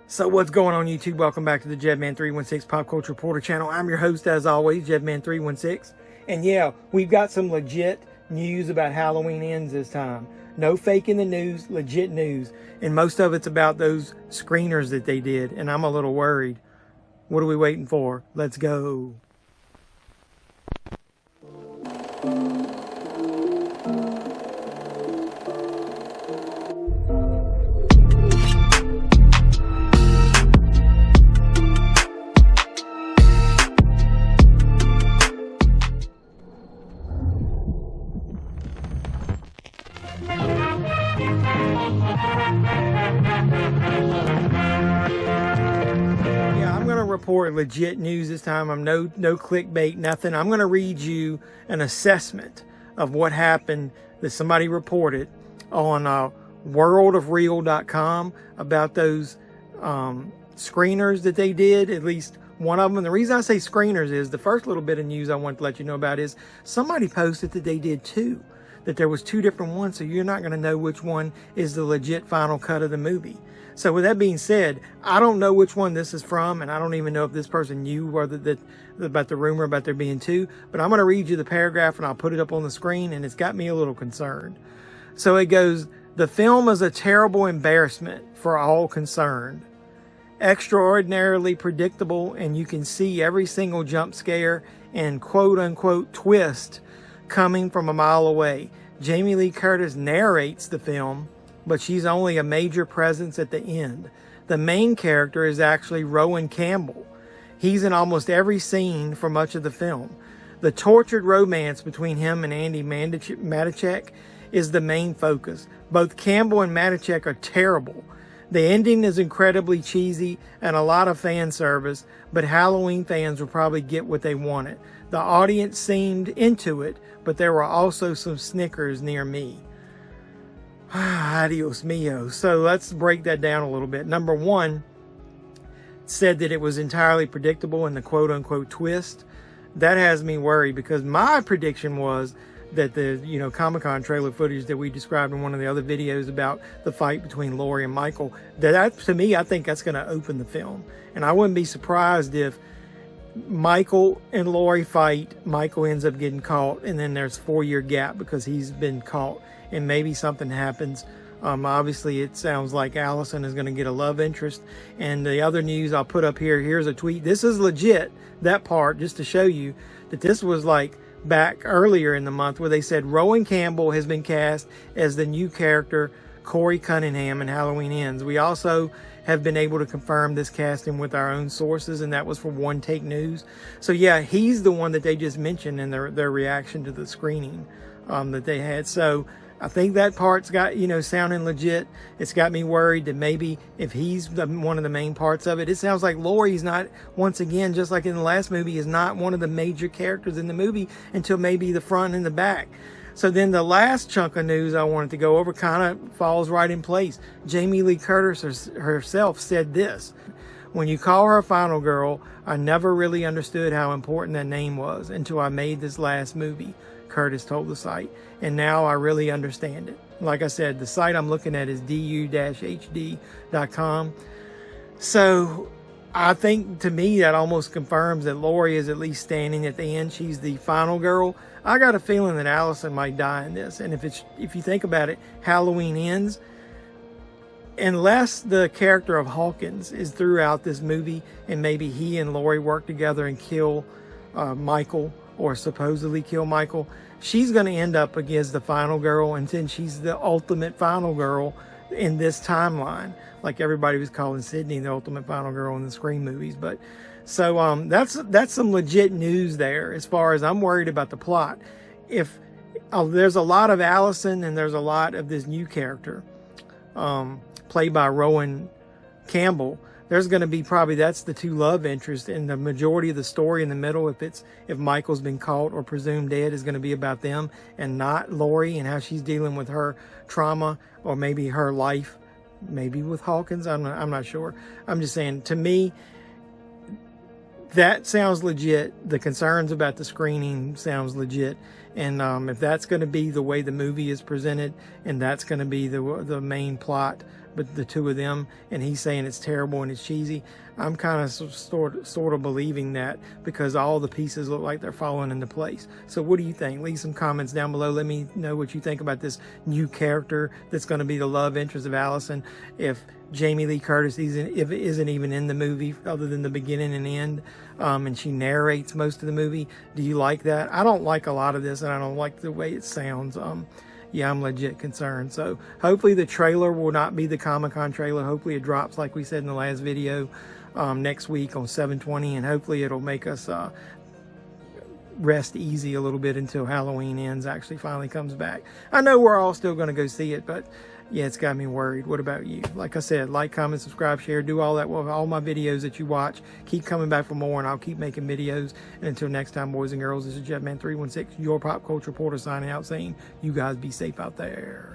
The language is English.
So what's going on, YouTube? Welcome back to the Jedman316 Pop Culture Reporter channel. I'm your host, as always, Jedman316. And yeah, we've got some legit news about Halloween Ends this time. No fake in the news, legit news. And most of it's about those screeners that they did. And I'm a little worried. What are we waiting for? Let's go. Report legit news this time. I'm no clickbait, nothing. I'm going to read you an assessment of what happened that somebody reported on worldofreal.com about those screeners that they did, at least one of them. And the reason I say screeners is the first little bit of news I want to let you know about is somebody posted that they did two, that there was two different ones, so you're not going to know which one is the legit final cut of the movie. So with that being said, I don't know which one this is from, and I don't even know if this person knew about the rumor about there being two, but I'm going to read you the paragraph and I'll put it up on the screen, and it's got me a little concerned. So it goes, "The film is a terrible embarrassment for all concerned. Extraordinarily predictable, and you can see every single jump scare and quote-unquote twist coming from a mile away. Jamie Lee Curtis narrates the film, but she's only a major presence at the end. The main character is actually Rowan Campbell. He's in almost every scene for much of the film. The tortured romance between him and Andi Matichak is the main focus. Both Campbell and Matichak are terrible. The ending is incredibly cheesy and a lot of fan service, but Halloween fans will probably get what they wanted. The audience seemed into it, but there were also some snickers near me." Adios mio. So let's break that down a little bit. Number one, said that it was entirely predictable in the quote-unquote twist. That has me worried, because my prediction was that the Comic-Con trailer footage that we described in one of the other videos about the fight between Laurie and Michael, that to me, I think that's going to open the film. And I wouldn't be surprised if Michael and Laurie fight, Michael ends up getting caught, and then there's a 4-year gap because he's been caught, and maybe something happens. Obviously it sounds like Allison is going to get a love interest. And the other news I'll put up here, here's a tweet. This is legit, that part, just to show you that this was like back earlier in the month, where they said Rowan Campbell has been cast as the new character Corey Cunningham in Halloween Ends. We also have been able to confirm this casting with our own sources, and that was from One Take News. So yeah, he's the one that they just mentioned in their reaction to the screening that they had. So I think that part's got, sounding legit. It's got me worried that maybe if he's one of the main parts of it, it sounds like Laurie's not, once again, just like in the last movie, is not one of the major characters in the movie until maybe the front and the back. So then the last chunk of news I wanted to go over kind of falls right in place. Jamie Lee Curtis herself said this: "When you call her Final Girl, I never really understood how important that name was until I made this last movie," Curtis told the site, "and now I really understand it." Like I said, the site I'm looking at is du-hd.com. So I think, to me, that almost confirms that Laurie is at least standing at the end. She's the final girl. I got a feeling that Allison might die in this. And if you think about it, Halloween Ends, unless the character of Hawkins is throughout this movie and maybe he and Laurie work together and kill Michael, or supposedly kill Michael, she's going to end up against the final girl, and then she's the ultimate final girl in this timeline, like everybody was calling Sydney the ultimate final girl in the Scream movies. But so that's some legit news there. As far as I'm worried about the plot, if there's a lot of Allison and there's a lot of this new character played by Rowan Campbell, there's going to be probably, that's the two love interests, and the majority of the story in the middle, if Michael's been caught or presumed dead, is going to be about them and not Laurie and how she's dealing with her trauma, or maybe her life, maybe with Hawkins. I'm not sure. I'm just saying, to me, that sounds legit. The concerns about the screening sounds legit. And if that's going to be the way the movie is presented, and that's going to be the main plot, but the two of them, and he's saying it's terrible and it's cheesy. I'm kind of sort of believing that because all the pieces look like they're falling into place. So what do you think? Leave some comments down below. Let me know what you think about this new character that's going to be the love interest of Allison. If Jamie Lee Curtis isn't even in the movie other than the beginning and end, and she narrates most of the movie, do you like that? I don't like a lot of this, and I don't like the way it sounds. Yeah, I'm legit concerned. So hopefully the trailer will not be the Comic-Con trailer. Hopefully it drops, like we said in the last video, next week on 7/20, and hopefully it'll make us rest easy a little bit until Halloween ends, actually finally comes back. I know we're all still going to go see it, but yeah, it's got me worried. What about you? Like I said, like, comment, subscribe, share, do all that with all my videos that you watch. Keep coming back for more, and I'll keep making videos. And until next time, boys and girls, this is Jetman316, your pop culture reporter, signing out saying, you guys be safe out there.